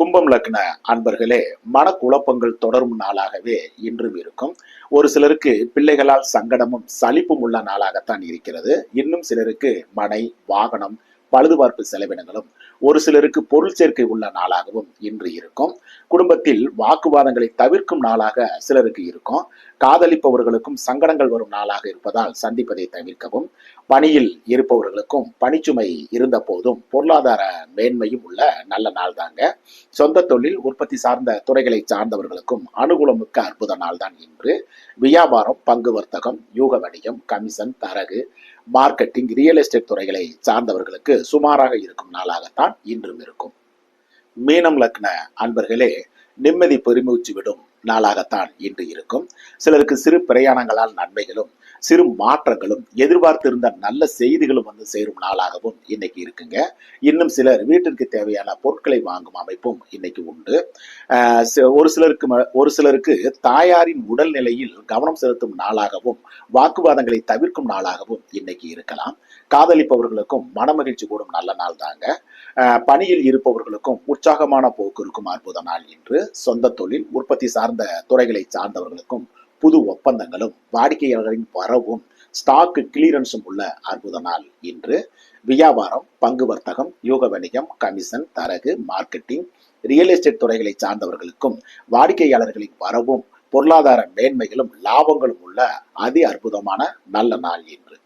கும்பம் லக்ன அன்பர்களே, மனக்குழப்பங்கள் தொடரும் நாளாகவே இன்றும் இருக்கும். ஒரு சிலருக்கு பிள்ளைகளால் சங்கடமும் சலிப்பும் உள்ள நாளாகத்தான் இருக்கிறது. இன்னும் சிலருக்கு மனை, வாகனம், பழுதுபார்ப்பு செலவினங்களும், ஒரு சிலருக்கு பொருள் சேர்க்கை உள்ள நாளாகவும் இன்று இருக்கும். குடும்பத்தில் வாக்குவாதங்களை தவிர்க்கும் நாளாக சிலருக்கு இருக்கும். காதலிப்பவர்களுக்கும் சங்கடங்கள் வரும் நாளாக இருப்பதால் சந்திப்பதை தவிர்க்கவும். பணியில் இருப்பவர்களுக்கும் பணிச்சுமை இருந்த போதும் பொருளாதார மேன்மையும் உள்ள நல்ல நாள் தாங்க. சொந்த தொழில், உற்பத்தி சார்ந்த துறைகளை சார்ந்தவர்களுக்கும் அனுகூலமிக்க அற்புத நாள் தான் இன்று. வியாபாரம், பங்கு வர்த்தகம், யூக வணிகம், கமிஷன், தரகு, மார்க்கெட்டிங், ரியல் எஸ்டேட் துறைகளை சார்ந்தவர்களுக்கு சுமாராக இருக்கும் நாளாகத்தான் இன்றும் இருக்கும். மீனம் லக்ன அன்பர்களே, நிம்மதி பெருமூச்சு விடும் நாளாகத்தான் இன்று இருக்கும். சிலருக்கு சிறு பிரயாணங்களால் நன்மைகளும் சிறு மாற்றங்களும் எதிர்பார்த்திருந்த நல்ல செய்திகளும் வந்து சேரும் நாளாகவும் இன்னைக்கு இருக்குங்க. இன்னும் சிலர் வீட்டிற்கு தேவையான பொருட்களை வாங்கும் அமைப்பும் இன்னைக்கு உண்டு. ஒரு சிலருக்கு தாயாரின் உடல்நிலையில் கவனம் செலுத்தும் நாளாகவும் வாக்குவாதங்களை தவிர்க்கும் நாளாகவும் இன்னைக்கு இருக்கலாம். காதலிப்பவர்களுக்கும் மனமகிழ்ச்சி கூடும் நல்ல நாள் தாங்க. பணியில் இருப்பவர்களுக்கும் உற்சாகமான போக்கு இருக்கும் அற்புத நாள் இன்று. சொந்த தொழில், உற்பத்தி சார்ந்த துறைகளை சார்ந்தவர்களுக்கும் புது ஒப்பந்தங்களும் வாடிக்கையாளர்களின் வரவும் ஸ்டாக் கிளியரன்ஸும் உள்ள அற்புத நாள் இன்று. வியாபாரம், பங்கு வர்த்தகம், யூக வணிகம், கமிஷன், தரகு, மார்க்கெட்டிங், ரியல் எஸ்டேட் துறைகளை சார்ந்தவர்களுக்கும் வாடிக்கையாளர்களின் வரவும் பொருளாதார மேன்மைகளும் லாபங்களும் உள்ள அதி அற்புதமான நல்ல நாள் இன்று.